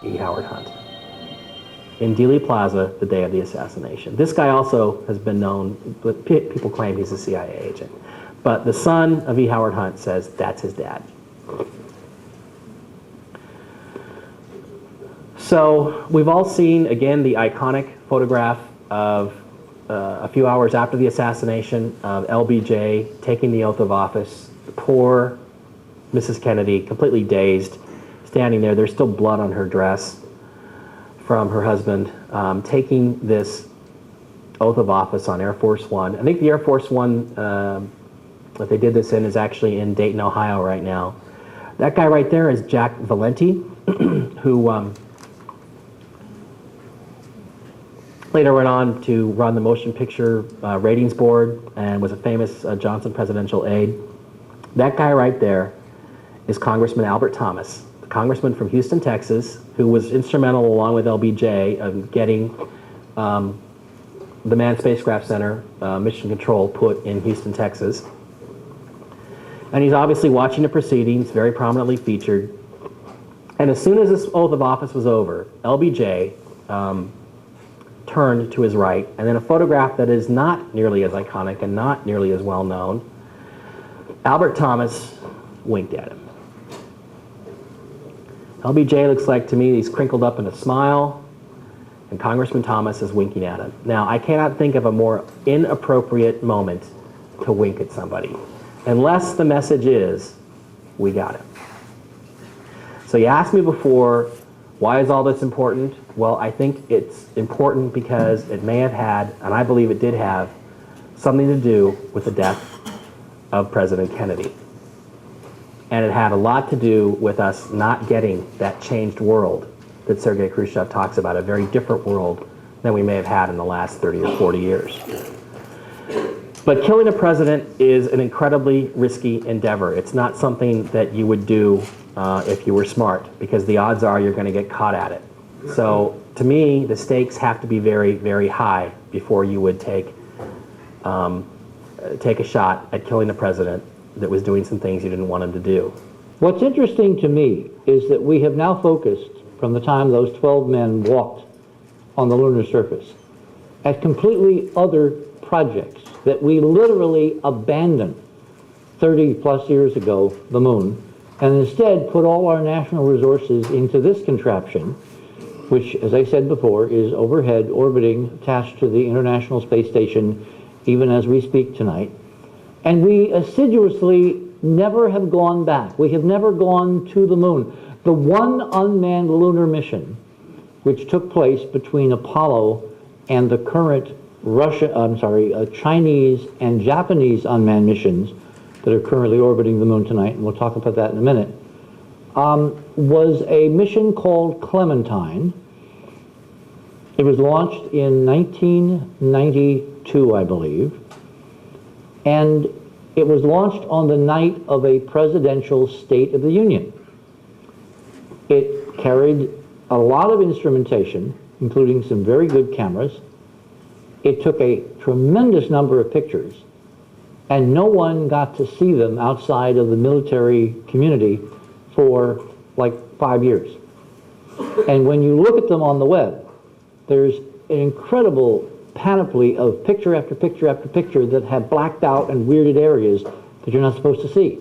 E. Howard Hunt in Dealey Plaza the day of the assassination. This guy also has been known, but people claim he's a CIA agent. But the son of E. Howard Hunt says that's his dad. So we've all seen, again, the iconic photograph of a few hours after the assassination of LBJ taking the oath of office. Poor Mrs. Kennedy, completely dazed, standing there. There's still blood on her dress from her husband, taking this oath of office on Air Force One. I think the Air Force One that they did this in is actually in Dayton, Ohio right now. That guy right there is Jack Valenti, who later went on to run the motion picture ratings board and was a famous Johnson presidential aide. That guy right there is Congressman Albert Thomas, the congressman from Houston, Texas, who was instrumental, along with LBJ, of getting the Manned Spacecraft Center mission control put in Houston, Texas. And he's obviously watching the proceedings, very prominently featured. And as soon as this oath of office was over, LBJ turned to his right, and then a photograph that is not nearly as iconic and not nearly as well known, Albert Thomas winked at him. LBJ looks like, to me, he's crinkled up in a smile, and Congressman Thomas is winking at him. Now, I cannot think of a more inappropriate moment to wink at somebody, unless the message is, we got him. So you asked me before, why is all this important? Well, I think it's important because it may have had, and I believe it did have, something to do with the death of President Kennedy. And it had a lot to do with us not getting that changed world that Sergei Khrushchev talks about, a very different world than we may have had in the last 30 or 40 years. But killing a president is an incredibly risky endeavor. It's not something that you would do if you were smart, because the odds are you're going to get caught at it. So to me, the stakes have to be very, very high before you would take a shot at killing a president that was doing some things you didn't want him to do. What's interesting to me is that we have now focused, from the time those 12 men walked on the lunar surface, at completely other projects that we literally abandoned 30 plus years ago, the moon, and instead put all our national resources into this contraption, which, as I said before, is overhead, orbiting, attached to the International Space Station, even as we speak tonight. And we assiduously never have gone back. We have never gone to the moon. The one unmanned lunar mission, which took place between Apollo and the current Chinese and Japanese unmanned missions that are currently orbiting the moon tonight, and we'll talk about that in a minute, was a mission called Clementine. It was launched in 1992, I believe, and it was launched on the night of a presidential State of the Union. It carried a lot of instrumentation, including some very good cameras. It took a tremendous number of pictures, and no one got to see them outside of the military community for like 5 years. And when you look at them on the web, there's an incredible panoply of picture after picture after picture that have blacked out and weirded areas that you're not supposed to see.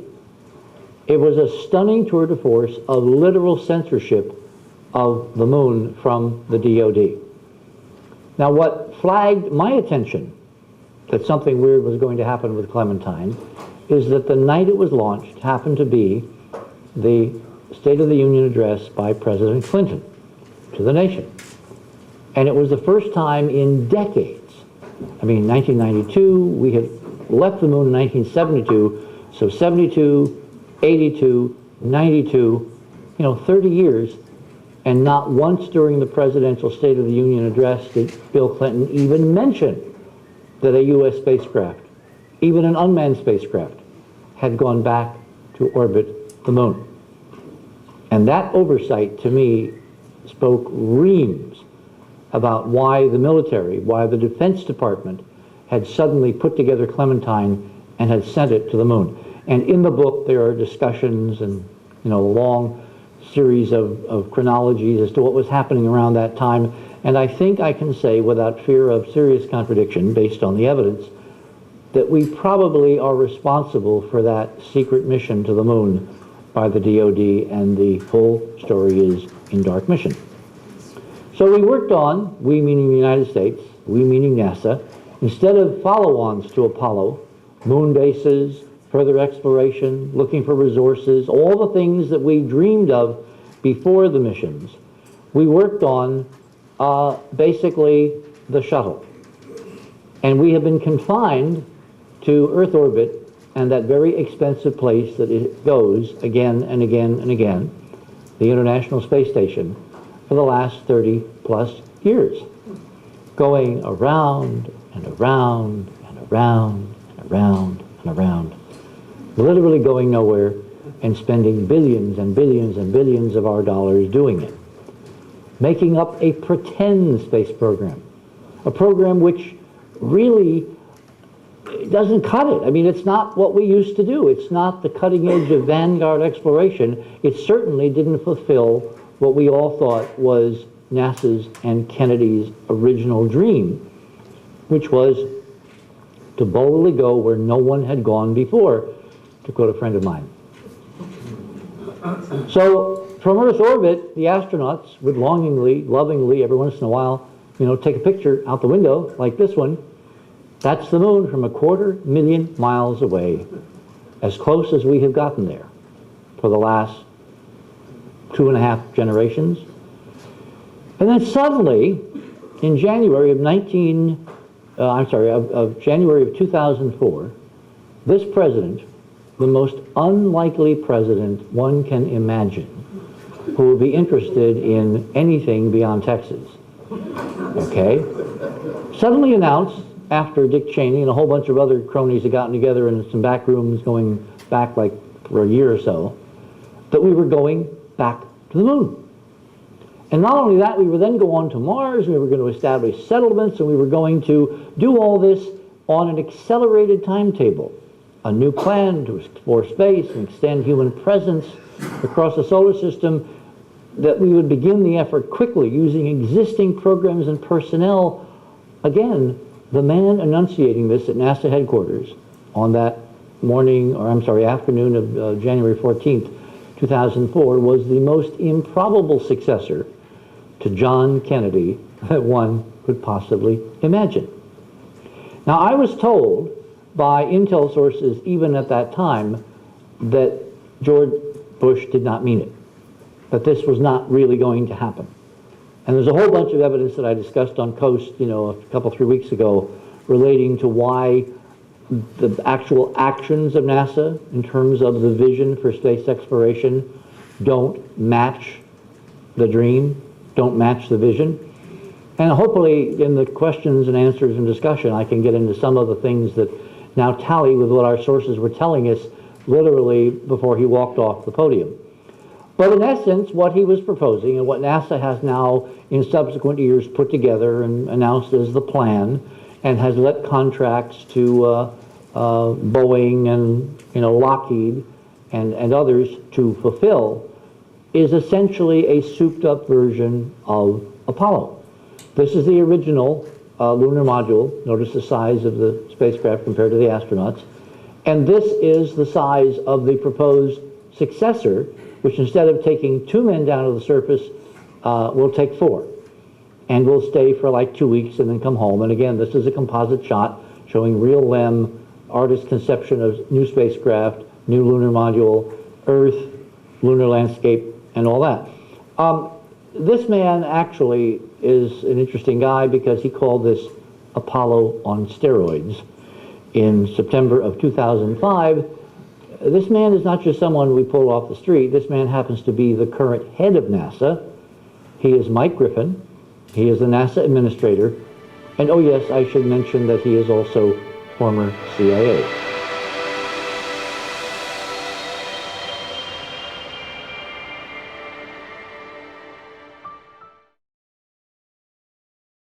It was a stunning tour de force of literal censorship of the moon from the DoD. Now, what flagged my attention that something weird was going to happen with Clementine is that the night it was launched happened to be the State of the Union address by President Clinton to the nation. And it was the first time in decades. I mean, 1992, we had left the moon in 1972, so 72, 82, 92, 30 years, and not once during the presidential State of the Union address did Bill Clinton even mention that a U.S. spacecraft, even an unmanned spacecraft, had gone back to orbit the moon. And that oversight, to me, spoke reams about why the military, why the Defense Department had suddenly put together Clementine and had sent it to the moon. And in the book there are discussions and long series of chronologies as to what was happening around that time. And I think I can say, without fear of serious contradiction, based on the evidence, that we probably are responsible for that secret mission to the moon by the DoD, and the full story is in Dark Mission. So we worked on, we meaning the United States, we meaning NASA, instead of follow-ons to Apollo, moon bases, further exploration, looking for resources, all the things that we dreamed of before the missions, we worked on basically the shuttle. And we have been confined to Earth orbit and that very expensive place that it goes again and again and again, the International Space Station, for the last 30 plus years, going around and around and around and around and around, literally going nowhere and spending billions and billions and billions of our dollars doing it, making up a pretend space program, a program which really doesn't cut it. I mean, it's not what we used to do. It's not the cutting edge of vanguard exploration. It certainly didn't fulfill what we all thought was NASA's and Kennedy's original dream, which was to boldly go where no one had gone before, to quote a friend of mine. So from Earth orbit, the astronauts would longingly, lovingly, every once in a while, take a picture out the window like this one. That's the moon from 250,000 miles away, as close as we have gotten there for the last 2.5 generations. And then suddenly, in January of January of 2004, this president, the most unlikely president one can imagine, who will be interested in anything beyond Texas, okay, suddenly announced, after Dick Cheney and a whole bunch of other cronies had gotten together in some back rooms going back like for a year or so, that we were going back to the moon. And not only that, we would then go on to Mars, and we were going to establish settlements, and we were going to do all this on an accelerated timetable, a new plan to explore space and extend human presence across the solar system, that we would begin the effort quickly using existing programs and personnel. Again, the man enunciating this at NASA headquarters on that afternoon of January 14th, 2004, was the most improbable successor to John Kennedy that one could possibly imagine. Now, I was told by intel sources even at that time that George Bush did not mean it, that this was not really going to happen. And there's a whole bunch of evidence that I discussed on Coast, a couple, 3 weeks ago, relating to why the actual actions of NASA in terms of the vision for space exploration don't match the dream, don't match the vision. And hopefully in the questions and answers and discussion, I can get into some of the things that now tally with what our sources were telling us literally before he walked off the podium. But in essence, what he was proposing and what NASA has now in subsequent years put together and announced as the plan, and has let contracts to Boeing and Lockheed and others to fulfill, is essentially a souped up version of Apollo. This is the original lunar module. Notice the size of the spacecraft compared to the astronauts. And this is the size of the proposed successor, which instead of taking 2 men down to the surface, will take 4. And we'll stay for like 2 weeks and then come home. And again, this is a composite shot showing real LEM, artist conception of new spacecraft, new lunar module, Earth, lunar landscape, and all that. This man actually is an interesting guy because he called this Apollo on steroids. In September of 2005, this man is not just someone we pulled off the street. This man happens to be the current head of NASA. He is Mike Griffin. He is the NASA administrator. And oh yes, I should mention that he is also former CIA.